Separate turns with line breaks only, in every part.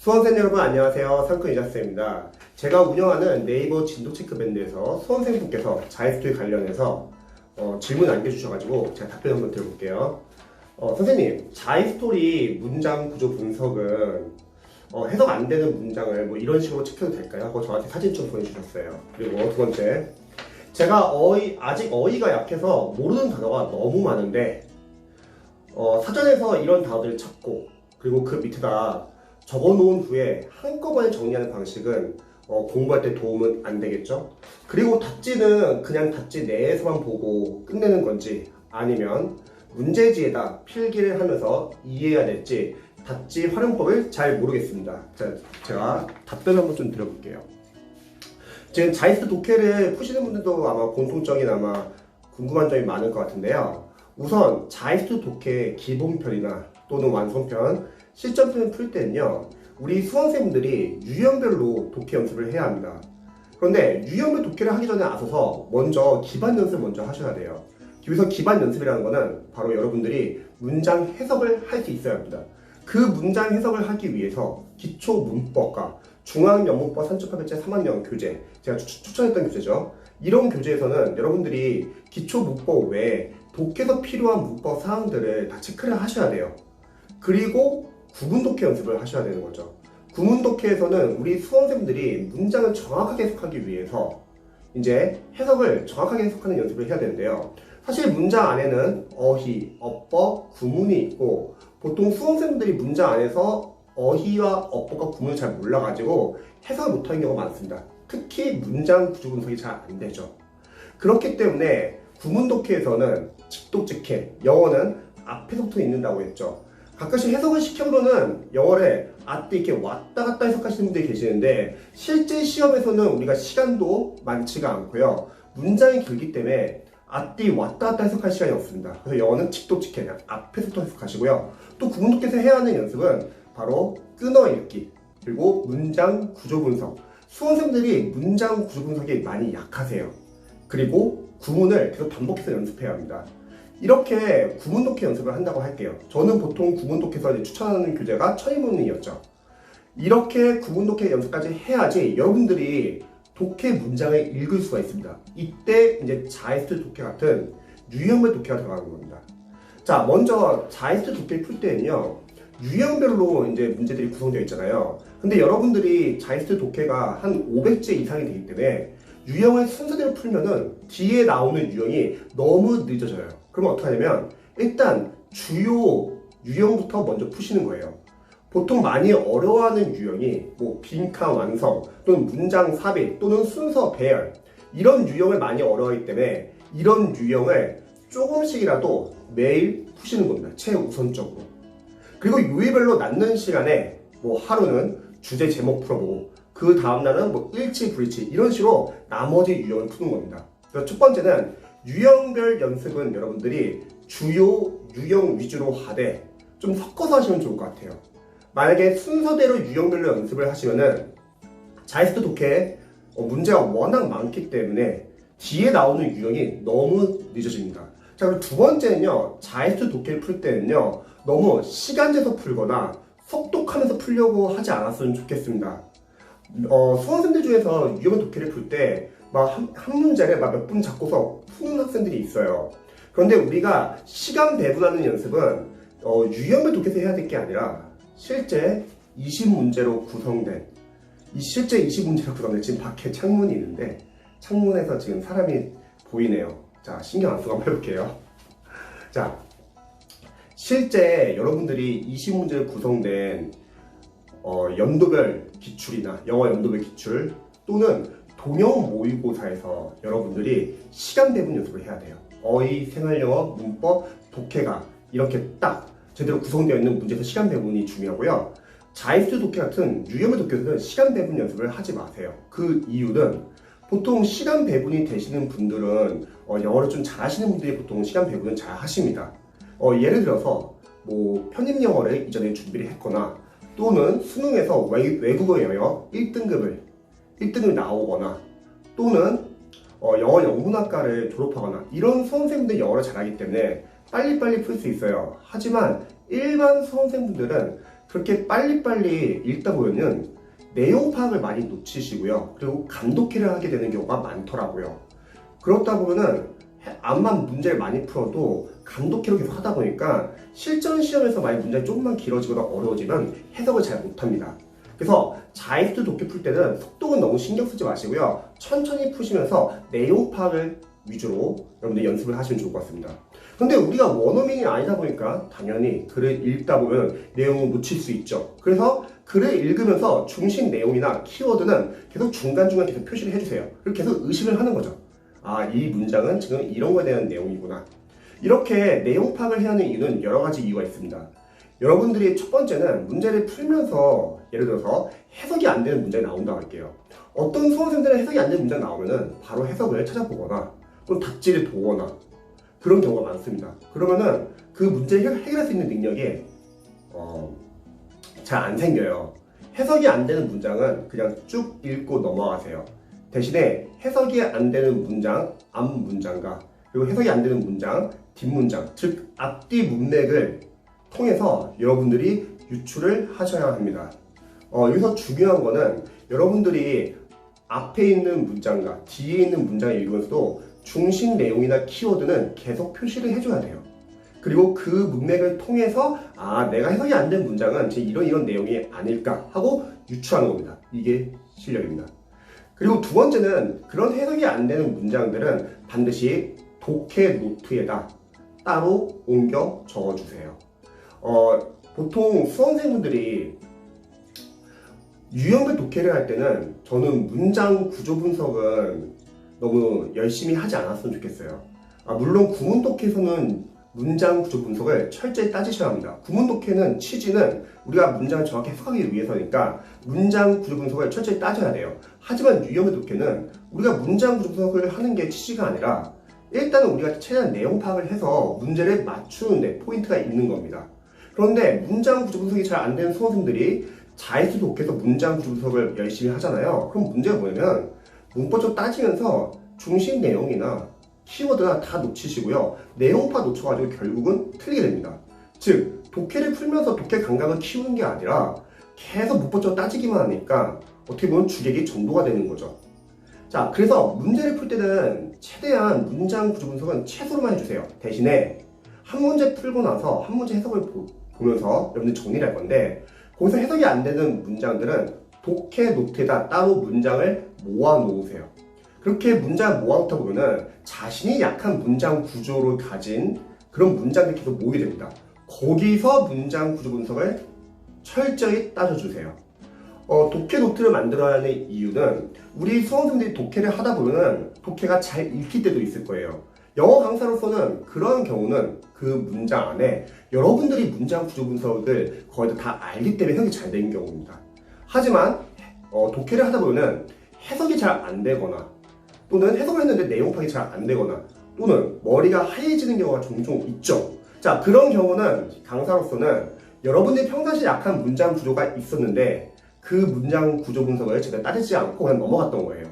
수험생 여러분 안녕하세요. 상큼 이자쌤입니다. 제가 운영하는 네이버 진도체크밴드에서 수험생분께서 자이스토리 관련해서 질문 남겨주셔가지고 제가 답변 한번 드려볼게요. 선생님, 자이스토리 문장 구조 분석은 해석 안 되는 문장을 뭐 이런 식으로 체크해도 될까요? 하고 저한테 사진 좀 보내주셨어요. 그리고 두 번째, 제가 아직 어휘가 약해서 모르는 단어가 너무 많은데 사전에서 이런 단어들을 찾고 그리고 그 밑에다 적어놓은 후에 한꺼번에 정리하는 방식은 공부할 때 도움은 안 되겠죠? 그리고 답지는 그냥 답지 내에서만 보고 끝내는 건지 아니면 문제지에다 필기를 하면서 이해해야 될지 답지 활용법을 잘 모르겠습니다. 자, 제가 답변을 한번 좀 드려볼게요. 지금 자이스트 독해를 푸시는 분들도 아마 공통적인 궁금한 점이 많을 것 같은데요. 우선 자이스트 독해 기본편이나 또는 완성편, 실전편을 풀 때는요, 우리 수험생분들이 유형별로 독해 연습을 해야 합니다. 그런데 유형별 독해를 하기 전에 앞서서 먼저 기반 연습을 먼저 하셔야 돼요. 여기서 기반 연습이라는 거는 바로 여러분들이 문장 해석을 할 수 있어야 합니다. 그 문장 해석을 하기 위해서 기초 문법과 중앙영문법 3.8배째 3학년 교재, 제가 추천했던 교재죠. 이런 교재에서는 여러분들이 기초 문법 외에 독해에서 필요한 문법 사항들을 다 체크를 하셔야 돼요. 그리고 구문 독해 연습을 하셔야 되는 거죠. 구문 독해에서는 우리 수험생들이 문장을 정확하게 해석하기 위해서 이제 해석을 정확하게 해석하는 연습을 해야 되는데요. 사실 문장 안에는 어휘, 어법, 구문이 있고 보통 수험생들이 문장 안에서 어휘와 어법과 구문을 잘 몰라가지고 해석을 못하는 경우가 많습니다. 특히 문장 구조 분석이 잘 안 되죠. 그렇기 때문에 구문 독해에서는 직독직해, 영어는 앞에서부터 읽는다고 했죠. 가끔씩 해석을 시켜보면은 영어를 앞뒤 이렇게 왔다 갔다 해석하시는 분들이 계시는데 실제 시험에서는 우리가 시간도 많지가 않고요. 문장이 길기 때문에 앞뒤 왔다 갔다 해석할 시간이 없습니다. 그래서 영어는 직독직해, 그냥 앞에서부터 해석하시고요. 또 구문 독해에서 해야 하는 연습은 바로 끊어 읽기, 그리고 문장 구조 분석. 수험생들이 문장 구조 분석이 많이 약하세요. 그리고 구문을 계속 반복해서 연습해야 합니다. 이렇게 구문 독해 연습을 한다고 할게요. 저는 보통 구문 독해에서 추천하는 교재가 천인문이었죠. 이렇게 구문 독해 연습까지 해야지 여러분들이 독해 문장을 읽을 수가 있습니다. 이때 이제 자이스트 독해 같은 유형별 독해가 들어가는 겁니다. 자, 먼저 자이스트 독해 풀 때는요, 유형별로 이제 문제들이 구성되어 있잖아요. 근데 여러분들이 자이스트 독해가 한 500제 이상이 되기 때문에 유형을 순서대로 풀면은 뒤에 나오는 유형이 너무 늦어져요. 그러면 어떻게 하냐면 일단 주요 유형부터 먼저 푸시는 거예요. 보통 많이 어려워하는 유형이 뭐 빈칸 완성 또는 문장 삽입 또는 순서 배열, 이런 유형을 많이 어려워하기 때문에 이런 유형을 조금씩이라도 매일 푸시는 겁니다. 최우선적으로. 그리고 요일별로 낳는 시간에 뭐 하루는 주제 제목 풀어보고 그 다음날은 뭐 일치 불일치 이런 식으로 나머지 유형을 푸는 겁니다. 그래서 첫 번째는 유형별 연습은 여러분들이 주요 유형 위주로 하되 좀 섞어서 하시면 좋을 것 같아요. 만약에 순서대로 유형별로 연습을 하시면은 자이스트 독해 문제가 워낙 많기 때문에 뒤에 나오는 유형이 너무 늦어집니다. 자, 그리고 두 번째는요, 자이스트 독해를 풀 때는요, 너무 시간제서 풀거나 속독하면서 풀려고 하지 않았으면 좋겠습니다. 수험생들 중에서 유형별 독해를 풀 때 한 문제를 몇 분 잡고서 푸는 학생들이 있어요. 그런데 우리가 시간 배분하는 연습은 유형별 독해에서 해야 될 게 아니라 실제 20문제로 구성된 지금 밖에 창문이 있는데 창문에서 지금 사람이 보이네요. 자, 신경 안 쓰고 한번 해볼게요. 자, 실제 여러분들이 20문제로 구성된 연도별 기출이나 영어 연도별 기출 또는 동영 모의고사에서 여러분들이 시간 배분 연습을 해야 돼요. 어휘, 생활영어, 문법, 독해가 이렇게 딱 제대로 구성되어 있는 문제에서 시간 배분이 중요하고요. 자이스트 독해 같은 유형별 독해에서는 시간 배분 연습을 하지 마세요. 그 이유는 보통 시간 배분이 되시는 분들은 영어를 좀 잘하시는 분들이 보통 시간 배분을 잘 하십니다. 예를 들어서 뭐 편입 영어를 이전에 준비를 했거나 또는 수능에서 외국어 영어 1등급을 나오거나 또는 영어 영문학과를 졸업하거나 이런 수험생분들이 영어를 잘하기 때문에 빨리빨리 풀 수 있어요. 하지만 일반 수험생분들은 그렇게 빨리빨리 읽다 보면은 내용 파악을 많이 놓치시고요. 그리고 감독회를 하게 되는 경우가 많더라고요. 그렇다 보면은 암만 문제를 많이 풀어도 감독회로 계속 하다 보니까 실전 시험에서 만약 문제가 조금만 길어지거나 어려워지면 해석을 잘 못합니다. 그래서 자이스트 독해 풀 때는 속도는 너무 신경 쓰지 마시고요. 천천히 푸시면서 내용 파악을 위주로 여러분들 연습을 하시면 좋을 것 같습니다. 근데 우리가 원어민이 아니다 보니까 당연히 글을 읽다 보면 내용을 놓칠 수 있죠. 그래서 글을 읽으면서 중심 내용이나 키워드는 계속 중간중간 계속 표시를 해주세요. 그리고 계속 의식을 하는 거죠. 아, 이 문장은 지금 이런 거에 대한 내용이구나. 이렇게 내용 파악을 해야 하는 이유는 여러 가지 이유가 있습니다. 여러분들이 첫 번째는 문제를 풀면서 예를 들어서 해석이 안 되는 문제가 나온다고 할게요. 어떤 수험생들은 해석이 안 되는 문제가 나오면은 바로 해석을 찾아보거나 또는 답지를 보거나 그런 경우가 많습니다. 그러면은 그 문제를 해결할 수 있는 능력이 잘 안 생겨요. 해석이 안 되는 문장은 그냥 쭉 읽고 넘어가세요. 대신에 해석이 안 되는 문장, 앞 문장과 그리고 해석이 안 되는 문장, 뒷문장, 즉 앞뒤 문맥을 통해서 여러분들이 유출을 하셔야 합니다. 여기서 중요한 거는 여러분들이 앞에 있는 문장과 뒤에 있는 문장을 읽으면서도 중심 내용이나 키워드는 계속 표시를 해줘야 돼요. 그리고 그 문맥을 통해서 아, 내가 해석이 안 된 문장은 제 이런 내용이 아닐까 하고 유추하는 겁니다. 이게 실력입니다. 그리고 두 번째는 그런 해석이 안 되는 문장들은 반드시 독해 노트에다 따로 옮겨 적어주세요. 보통 수험생분들이 유형별 독해를 할 때는 저는 문장 구조 분석은 너무 열심히 하지 않았으면 좋겠어요. 물론 구문 독해에서는 문장 구조 분석을 철저히 따지셔야 합니다. 구문 독해는 취지는 우리가 문장을 정확히 해석하기 위해서니까 문장 구조 분석을 철저히 따져야 돼요. 하지만 유형별 독해는 우리가 문장 구조 분석을 하는 게 취지가 아니라 일단은 우리가 최대한 내용 파악을 해서 문제를 맞추는데 포인트가 있는 겁니다. 그런데 문장 구조 분석이 잘 안 되는 수험생들이 자이스트 독해에서 문장 구조 분석을 열심히 하잖아요. 그럼 문제가 뭐냐면 문법적으로 따지면서 중심 내용이나 키워드나 다 놓치시고요. 내용파 놓쳐가지고 결국은 틀리게 됩니다. 즉, 독해를 풀면서 독해 감각을 키우는 게 아니라 계속 문법적으로 따지기만 하니까 어떻게 보면 주객이 전도가 되는 거죠. 자, 그래서 문제를 풀 때는 최대한 문장 구조 분석은 최소로만 해주세요. 대신에 한 문제 풀고 나서 한 문제 해석을 보면서 여러분들 정리를 할 건데 거기서 해석이 안 되는 문장들은 독해 노트에다 따로 문장을 모아 놓으세요. 그렇게 문장을 모아놓다 보면은 자신이 약한 문장 구조를 가진 그런 문장들이 계속 모이게 됩니다. 거기서 문장 구조 분석을 철저히 따져주세요. 독해 노트를 만들어야 하는 이유는 우리 수험생들이 독해를 하다 보면은 독해가 잘 읽힐 때도 있을 거예요. 영어 강사로서는 그런 경우는 그 문장 안에 여러분들이 문장 구조 분석을 거의 다 알기 때문에 해석이 잘 되는 경우입니다. 하지만 독해를 하다 보면은 해석이 잘 안 되거나 또는 해석을 했는데 내용 파악이 잘 안 되거나 또는 머리가 하얘지는 경우가 종종 있죠. 자, 그런 경우는 강사로서는 여러분들이 평상시에 약한 문장 구조가 있었는데 그 문장 구조 분석을 제가 따지지 않고 그냥 넘어갔던 거예요.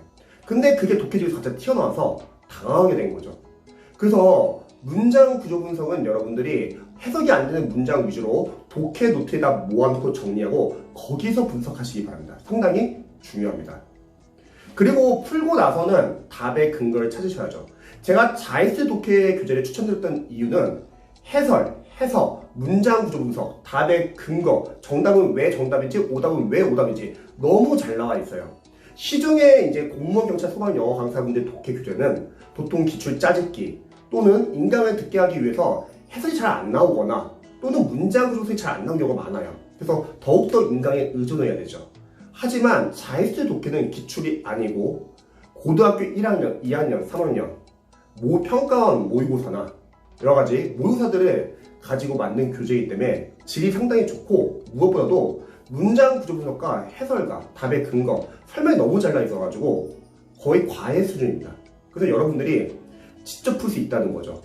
근데 그게 독해 중에서 갑자기 튀어나와서 당황하게 된 거죠. 그래서 문장 구조 분석은 여러분들이 해석이 안 되는 문장 위주로 독해 노트에다 모아놓고 정리하고 거기서 분석하시기 바랍니다. 상당히 중요합니다. 그리고 풀고 나서는 답의 근거를 찾으셔야죠. 제가 자이스트 독해 교재를 추천드렸던 이유는 해석, 문장 구조 분석, 답의 근거, 정답은 왜 정답인지, 오답은 왜 오답인지 너무 잘 나와 있어요. 시중에 이제 공무원, 경찰, 소방, 영어 강사분들 독해 교재는 보통 기출 짜집기 또는 인강을 듣게 하기 위해서 해설이 잘 안 나오거나 또는 문장 구조 분석이 잘 안 나오는 경우가 많아요. 그래서 더욱더 인강에 의존해야 되죠. 하지만 자이스트 독해는 기출이 아니고 고등학교 1학년, 2학년, 3학년 평가원 모의고사나 여러가지 모의고사들을 가지고 만든 교재이기 때문에 질이 상당히 좋고 무엇보다도 문장 구조 분석과 해설과 답의 근거, 설명이 너무 잘 나 있어가지고 거의 과외 수준입니다. 그래서 여러분들이 직접 풀 수 있다는 거죠.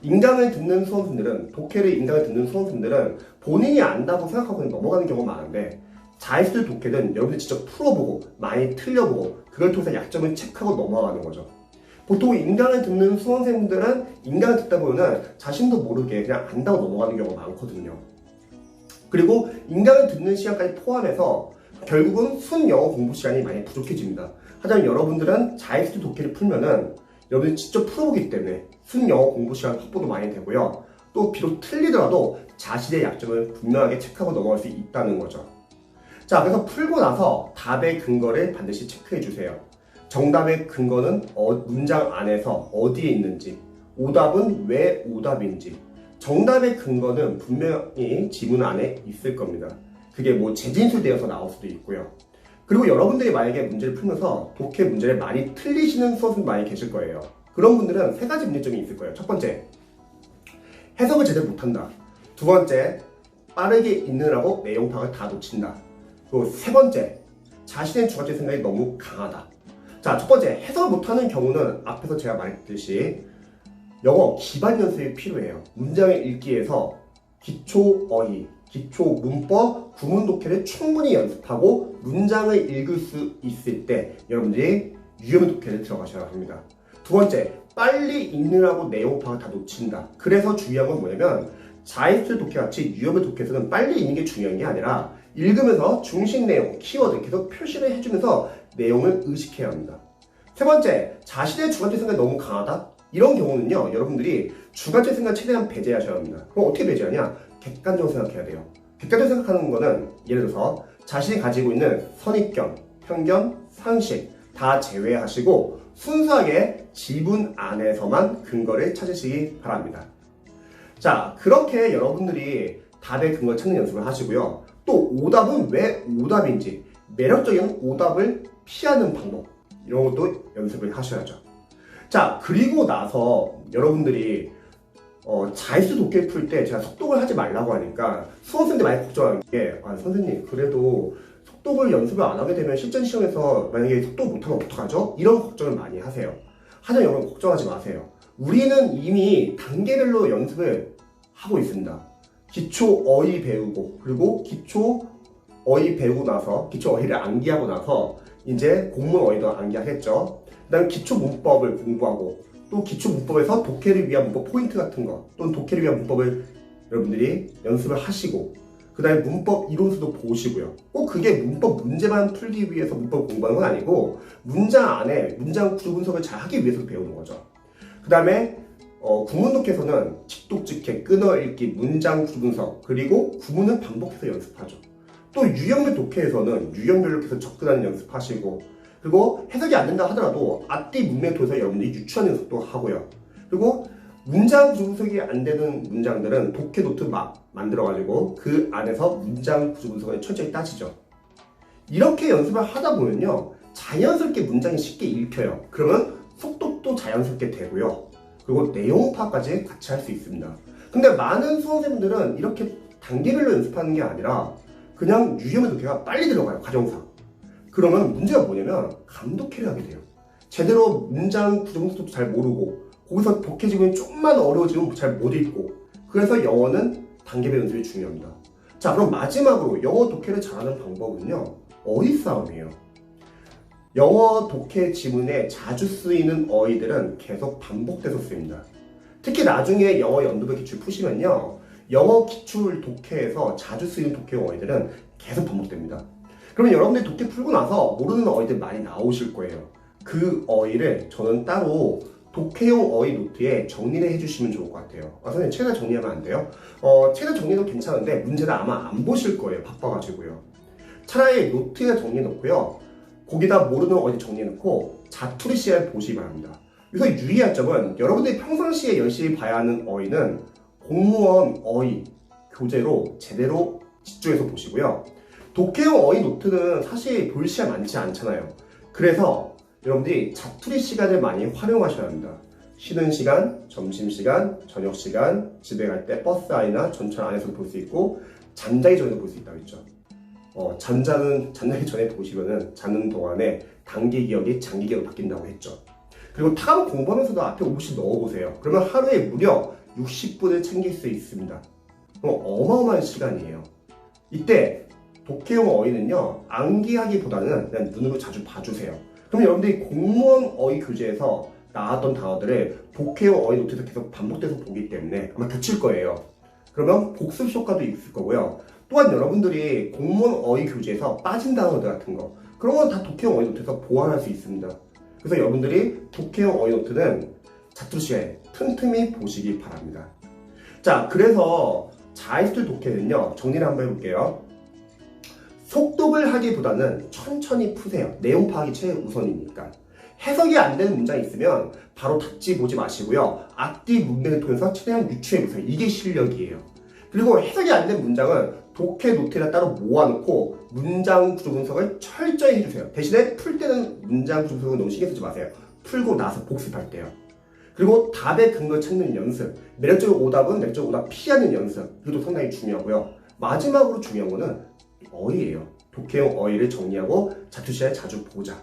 인강을 듣는 수험생들은, 독해를 인강을 듣는 수험생들은 본인이 안다고 생각하고 그냥 넘어가는 경우가 많은데 자이스트 독해는 여러분들이 직접 풀어보고 많이 틀려보고 그걸 통해서 약점을 체크하고 넘어가는 거죠. 보통 인강을 듣는 수험생들은 인강을 듣다 보면 자신도 모르게 그냥 안다고 넘어가는 경우가 많거든요. 그리고 인강을 듣는 시간까지 포함해서 결국은 순영어 공부 시간이 많이 부족해집니다. 하지만 여러분들은 자이스트 독해를 풀면은 여러분들이 직접 풀어보기 때문에 순영어 공부 시간 확보도 많이 되고요. 또 비록 틀리더라도 자신의 약점을 분명하게 체크하고 넘어갈 수 있다는 거죠. 자, 그래서 풀고 나서 답의 근거를 반드시 체크해 주세요. 정답의 근거는 문장 안에서 어디에 있는지, 오답은 왜 오답인지, 정답의 근거는 분명히 지문 안에 있을 겁니다. 그게 뭐 재진술되어서 나올 수도 있고요. 그리고 여러분들이 만약에 문제를 풀면서 독해 문제를 많이 틀리시는 수험생도 많이 계실 거예요. 그런 분들은 세 가지 문제점이 있을 거예요. 첫 번째, 해석을 제대로 못한다. 두 번째, 빠르게 읽느라고 내용 파악을 다 놓친다. 그리고 세 번째, 자신의 주관적 생각이 너무 강하다. 자, 첫 번째, 해석을 못하는 경우는 앞에서 제가 말했듯이 영어 기반 연습이 필요해요. 문장을 읽기 위해서 기초 어휘, 기초 문법, 구문 독해를 충분히 연습하고 문장을 읽을 수 있을 때 여러분들이 유형 독해를 들어가셔야 합니다. 두 번째, 빨리 읽느라고 내용 파악을 다 놓친다. 그래서 중요한 건 뭐냐면 자이스트 독해같이 유형의 독해에서는 빨리 읽는 게 중요한 게 아니라 읽으면서 중심 내용, 키워드 계속 표시를 해주면서 내용을 의식해야 합니다. 세 번째, 자신의 주관적 생각이 너무 강하다? 이런 경우는요, 여러분들이 주관적 생각 최대한 배제하셔야 합니다. 그럼 어떻게 배제하냐? 객관적으로 생각해야 돼요. 객관적으로 생각하는 거는 예를 들어서 자신이 가지고 있는 선입견, 편견, 상식 다 제외하시고 순수하게 지문 안에서만 근거를 찾으시기 바랍니다. 자, 그렇게 여러분들이 답의 근거 찾는 연습을 하시고요. 또 오답은 왜 오답인지, 매력적인 오답을 피하는 방법, 이런 것도 연습을 하셔야죠. 자, 그리고 나서 여러분들이 자이스트 독해 풀 때 제가 속독을 하지 말라고 하니까 수험생들 많이 걱정하는 게 선생님 그래도 속독을 연습을 안 하게 되면 실전 시험에서 만약에 속독 못하면 어떡하죠? 이런 걱정을 많이 하세요. 하지만 여러분 걱정하지 마세요. 우리는 이미 단계별로 연습을 하고 있습니다. 기초 어휘 배우고, 그리고 기초 어휘 배우고 나서 기초 어휘를 암기하고 나서 이제 공문 어휘도 암기하겠죠. 그 다음 기초 문법을 공부하고, 또 기초 문법에서 독해를 위한 문법 포인트 같은 거, 또는 독해를 위한 문법을 여러분들이 연습을 하시고, 그 다음에 문법 이론서도 보시고요. 꼭 그게 문법 문제만 풀기 위해서 문법 공부하는 건 아니고 문장 안에 문장 구조 분석을 잘 하기 위해서 배우는 거죠. 그 다음에 구문 독해에서는 직독직해, 끊어읽기, 문장 구조 분석, 그리고 구문은 반복해서 연습하죠. 또 유형별 독해에서는 유형별로 계속 접근하는 연습하시고, 그리고 해석이 안 된다 하더라도 앞뒤 문맥 통해서 여러분들이 유추하는 연습도 하고요. 그리고 문장 구조 분석이 안 되는 문장들은 독해 노트 만들어가지고 그 안에서 문장 구조 분석을 철저히 따지죠. 이렇게 연습을 하다 보면요, 자연스럽게 문장이 쉽게 읽혀요. 그러면 속독도 자연스럽게 되고요. 그리고 내용 파악까지 같이 할 수 있습니다. 근데 많은 수험생분들은 이렇게 단계별로 연습하는 게 아니라 그냥 유형의 독해가 빨리 들어가요, 과정상. 그러면 문제가 뭐냐면 감독해를 하게 돼요. 제대로 문장 구조 분석도 잘 모르고, 거기서 독해지면 좀만 어려워지면 잘 못 읽고, 그래서 영어는 단계별 연습이 중요합니다. 자, 그럼 마지막으로 영어 독해를 잘하는 방법은요, 어휘 싸움이에요. 영어 독해 지문에 자주 쓰이는 어휘들은 계속 반복돼서 쓰입니다. 특히 나중에 영어 연두배 기출 푸시면요, 영어 기출 독해에서 자주 쓰이는 독해용 어휘들은 계속 반복됩니다. 그러면 여러분들이 독해 풀고 나서 모르는 어휘들 많이 나오실 거예요. 그 어휘를 저는 따로 독해용 어휘 노트에 정리를 해주시면 좋을 것 같아요. 선생님 책을 정리하면 안 돼요? 책을 정리해도 괜찮은데 문제를 아마 안 보실 거예요. 바빠가지고요. 차라리 노트에 정리해 놓고요, 거기다 모르는 어휘 정리해 놓고 자투리 시간을 보시기 바랍니다. 여기서 유의할 점은 여러분들이 평상시에 열심히 봐야 하는 어휘는 공무원 어휘 교재로 제대로 집중해서 보시고요. 독해용 어휘 노트는 사실 볼 시간 많지 않잖아요. 그래서 여러분들이 자투리 시간을 많이 활용하셔야 합니다. 쉬는 시간, 점심시간, 저녁시간, 집에 갈 때 버스 안이나 전철 안에서 볼 수 있고, 잠자기 전에도 볼 수 있다고 했죠. 잠자기 전에 보시면은 자는 동안에 단기 기억이 장기 기억으로 바뀐다고 했죠. 그리고 타강 공부하면서도 앞에 5분씩 넣어보세요. 그러면 하루에 무려 60분을 챙길 수 있습니다. 그럼 어마어마한 시간이에요. 이때 독해용 어휘는요, 암기하기보다는 그냥 눈으로 자주 봐주세요. 그럼 여러분들이 공무원 어휘 교재에서 나왔던 단어들을 독해용 어휘 노트에서 계속 반복돼서 보기 때문에 아마 붙일 거예요. 그러면 복습 효과도 있을 거고요. 또한 여러분들이 공무원 어휘 교재에서 빠진 단어들 같은 거 그런 건 다 독해용 어휘 노트에서 보완할 수 있습니다. 그래서 여러분들이 독해용 어휘 노트는 자투리 시간에 틈틈이 보시기 바랍니다. 자, 그래서 자이스트 독해는요, 정리를 한번 해볼게요. 속독을 하기보다는 천천히 푸세요. 내용 파악이 최우선이니까. 해석이 안 되는 문장이 있으면 바로 닥지 보지 마시고요. 앞뒤 문맥을 통해서 최대한 유추해보세요. 이게 실력이에요. 그리고 해석이 안 된 문장은 독해 노트에다 따로 모아놓고 문장 구조 분석을 철저히 해주세요. 대신에 풀 때는 문장 구조 분석을 너무 신경 쓰지 마세요. 풀고 나서 복습할 때요. 그리고 답의 근거를 찾는 연습, 매력적인 오답은 매력적인 오답 피하는 연습, 이것도 상당히 중요하고요. 마지막으로 중요한 거는 어휘예요. 독해용 어휘를 정리하고 자투리 시간에 자주 보자.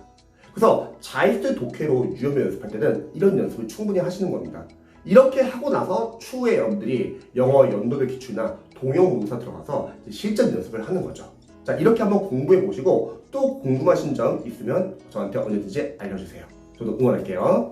그래서 자이스트 독해로 유형을 연습할 때는 이런 연습을 충분히 하시는 겁니다. 이렇게 하고 나서 추후에 여러분들이 영어 연도별 기출이나 동형 문사 들어가서 실전 연습을 하는 거죠. 자, 이렇게 한번 공부해 보시고 또 궁금하신 점 있으면 저한테 언제든지 알려주세요. 저도 응원할게요.